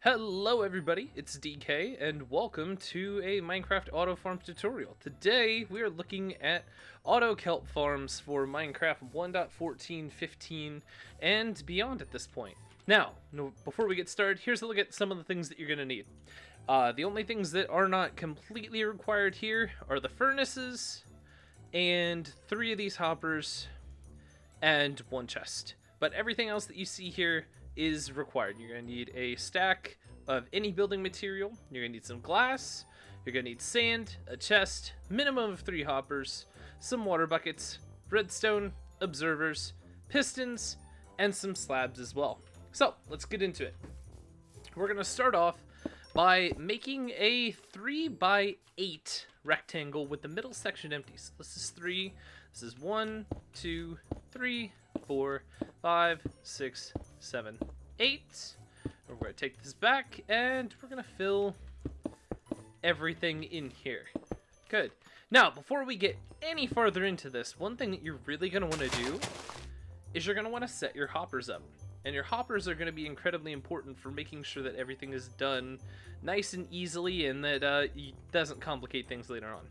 Hello everybody, it's DK and welcome to a Minecraft Autofarm tutorial. Today we are looking at Auto Kelp Farms for Minecraft 1.14.15 and beyond at this point. Now, before we get started, here's a look at some of the things that you're going to need. The only things that are not completely required here are the furnaces and 3 of these hoppers and 1 chest. But everything else that you see here is required. You're going to need a stack of any building material, you're going to need some glass, you're going to need sand, a chest, minimum of 3 hoppers, some water buckets, redstone, observers, pistons, and some slabs as well. So let's get into it. We're going to start off by making a 3x8 rectangle with the middle section empty. So this is 3, this is 1, 2, 3, 4, 5, 6, 7, 8. We're going to take this back and we're going to fill everything in here. Good. Now, before we get any farther into this, one thing that you're really going to want to do is you're going to want to set your hoppers up. And your hoppers are going to be incredibly important for making sure that everything is done nice and easily and that it doesn't complicate things later on.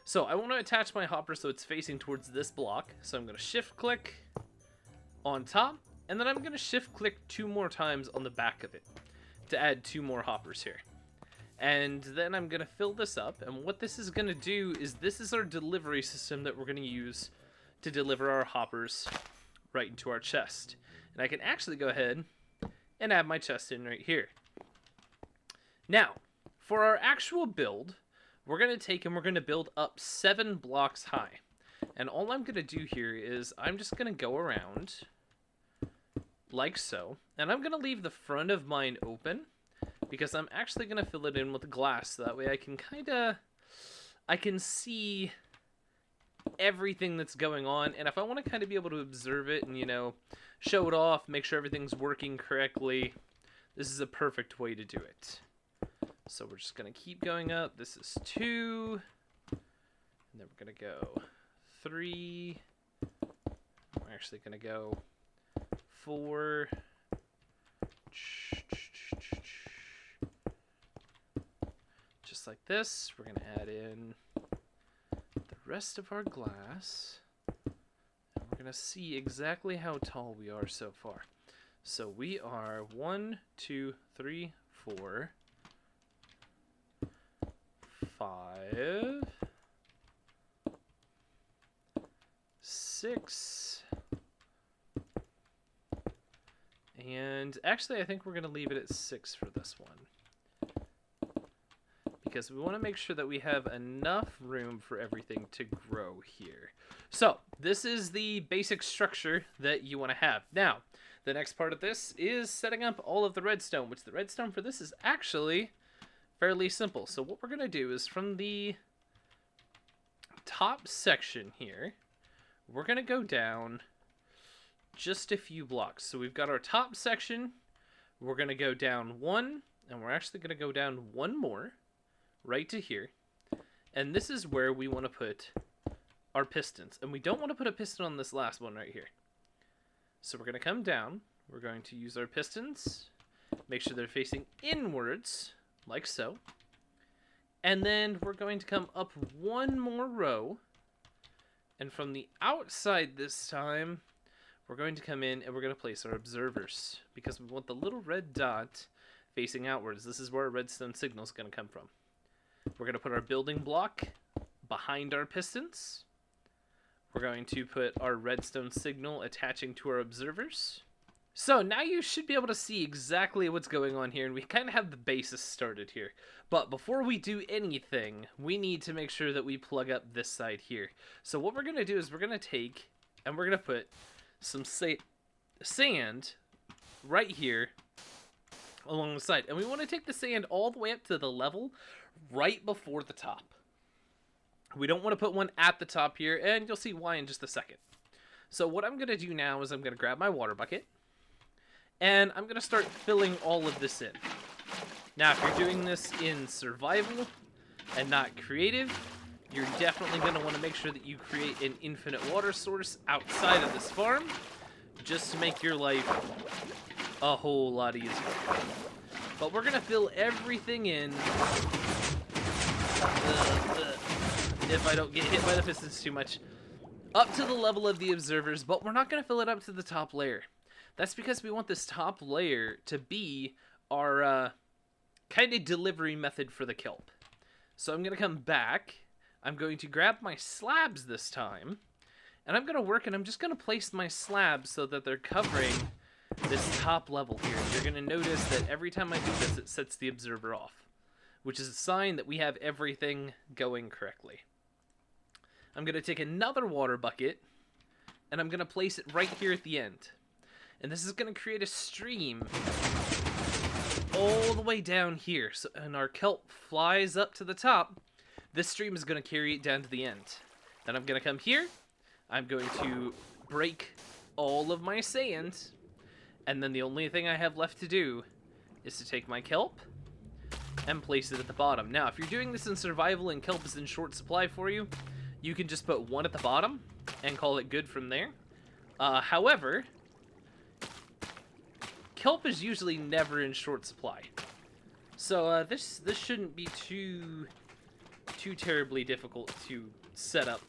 So I want to attach my hopper so it's facing towards this block. So I'm going to shift click on top, and then I'm going to shift click 2 more times on the back of it to add 2 more hoppers here. And then I'm going to fill this up, and what this is going to do is this is our delivery system that we're going to use to deliver our hoppers right into our chest. And I can actually go ahead and add my chest in right here. Now, for our actual build, we're going to take and we're going to build up 7 blocks high. And all I'm going to do here is I'm just going to go around like so. And I'm going to leave the front of mine open because I'm actually going to fill it in with glass. So that way I can see everything that's going on. And if I want to kind of be able to observe it and, show it off, make sure everything's working correctly, this is a perfect way to do it. So we're just going to keep going up. This is 2. And then we're going to go 3. We're actually going to go 4. Just like this. We're going to add in the rest of our glass. And we're going to see exactly how tall we are so far. So we are 1, 2, 3, 4, 5, 6, and actually I think we're going to leave it at 6 for this one, because we want to make sure that we have enough room for everything to grow here. So this is the basic structure that you want to have. Now, the next part of this is setting up all of the redstone, which the redstone for this is actually fairly simple. So what we're going to do is from the top section here, we're going to go down just a few blocks. So we've got our top section, we're going to go down 1, and we're actually going to go down 1 more right to here. And this is where we want to put our pistons. And we don't want to put a piston on this last one right here. So we're going to come down, we're going to use our pistons, make sure they're facing inwards, like so. And then we're going to come up 1 more row. And from the outside this time, we're going to come in and we're going to place our observers, because we want the little red dot facing outwards. This is where our redstone signal is going to come from. We're going to put our building block behind our pistons. We're going to put our redstone signal attaching to our observers. So now you should be able to see exactly what's going on here, and we kind of have the basis started here. But before we do anything, we need to make sure that we plug up this side here. So what we're going to do is we're going to take and we're going to put some sand right here along the side. And we want to take the sand all the way up to the level right before the top. We don't want to put one at the top here, and you'll see why in just a second. So what I'm going to do now is I'm going to grab my water bucket, and I'm going to start filling all of this in. Now, if you're doing this in survival and not creative, you're definitely going to want to make sure that you create an infinite water source outside of this farm, just to make your life a whole lot easier. But we're gonna fill everything in. If I don't get hit by the pistons too much. Up to the level of the observers, but we're not gonna fill it up to the top layer. That's because we want this top layer to be our kind of delivery method for the kelp. So I'm gonna come back. I'm going to grab my slabs this time. And I'm going to work, and I'm just going to place my slabs so that they're covering this top level here. You're going to notice that every time I do this, it sets the observer off, which is a sign that we have everything going correctly. I'm going to take another water bucket, and I'm going to place it right here at the end. And this is going to create a stream all the way down here. So, and our kelp flies up to the top. This stream is going to carry it down to the end. Then I'm going to come here. I'm going to break all of my sand, and then the only thing I have left to do is to take my kelp and place it at the bottom. Now, if you're doing this in survival and kelp is in short supply for you, you can just put one at the bottom and call it good from there. However, kelp is usually never in short supply, so this shouldn't be too terribly difficult to set up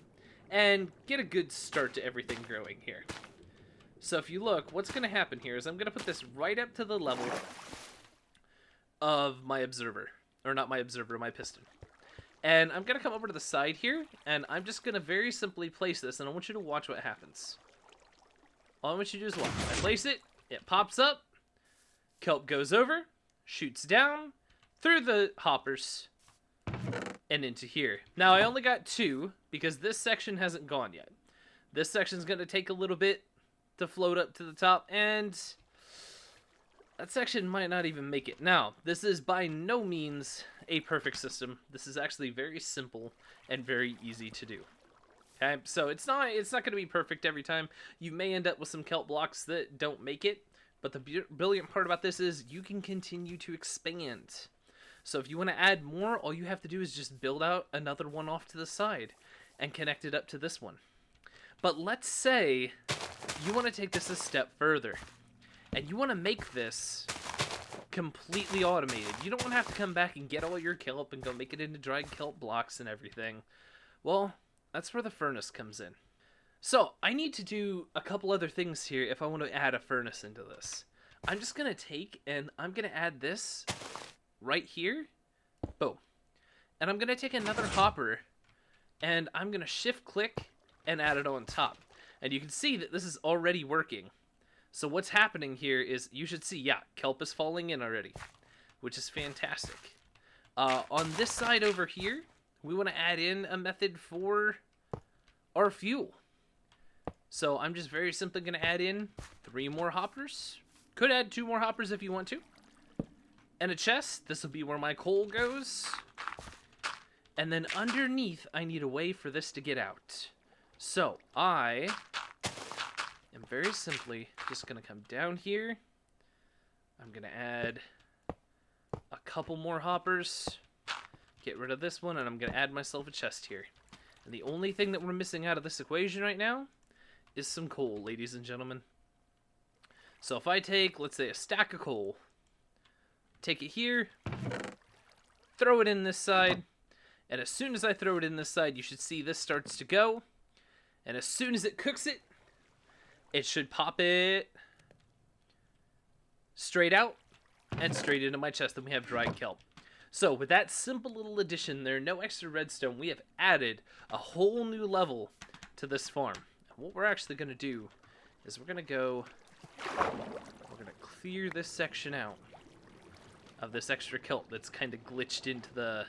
and get a good start to everything growing here. So if you look, what's going to happen here is I'm going to put this right up to the level of my observer. Or not my observer, my piston. And I'm going to come over to the side here, and I'm just going to very simply place this, and I want you to watch what happens. All I want you to do is watch. I place it, it pops up, kelp goes over, shoots down, through the hoppers, and into here. Now, I only got 2, because this section hasn't gone yet. This section's going to take a little bit to float up to the top, and that section might not even make it. Now, this is by no means a perfect system. This is actually very simple and very easy to do. Okay, so it's not going to be perfect every time. You may end up with some kelp blocks that don't make it, but the brilliant part about this is you can continue to expand. So if you want to add more, all you have to do is just build out another one off to the side and connect it up to this one. But let's say you want to take this a step further and you want to make this completely automated. You don't want to have to come back and get all your kelp and go make it into dried kelp blocks and everything. Well, that's where the furnace comes in. So I need to do a couple other things here if I want to add a furnace into this. I'm just going to take and I'm going to add this right here. Boom. And I'm going to take another hopper and I'm going to shift click and add it on top. And you can see that this is already working. So what's happening here is you should see, yeah, kelp is falling in already, which is fantastic. On this side over here, we want to add in a method for our fuel. So I'm just very simply going to add in 3 more hoppers. Could add 2 more hoppers if you want to. And a chest. This will be where my coal goes. And then underneath, I need a way for this to get out. So I am very simply just going to come down here. I'm going to add a couple more hoppers. Get rid of this one, and I'm going to add myself a chest here. And the only thing that we're missing out of this equation right now is some coal, ladies and gentlemen. So if I take, let's say, a stack of coal, take it here, throw it in this side, and as soon as I throw it in this side, you should see this starts to go. And as soon as it cooks it, it should pop it straight out and straight into my chest, and we have dried kelp. So with that simple little addition there, no extra redstone, we have added a whole new level to this farm. And what we're actually going to do is we're going to clear this section out of this extra kelp that's kind of glitched into the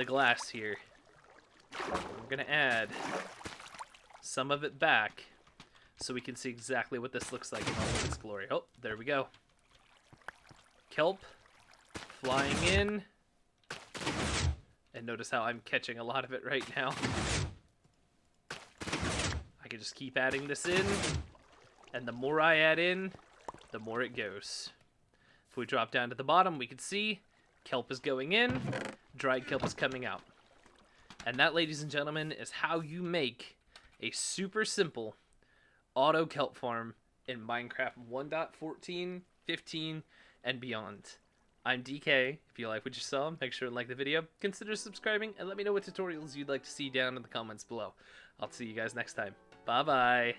glass here. We're going to add some of it back so we can see exactly what this looks like in all of its glory. Oh, there we go. Kelp flying in. And notice how I'm catching a lot of it right now. I can just keep adding this in. And the more I add in, the more it goes. If we drop down to the bottom, we can see kelp is going in, dried kelp is coming out. And that, ladies and gentlemen, is how you make a super simple auto kelp farm in Minecraft 1.14, 15, and beyond. I'm DK. If you like what you saw, make sure to like the video, consider subscribing, and let me know what tutorials you'd like to see down in the comments below. I'll see you guys next time. Bye-bye.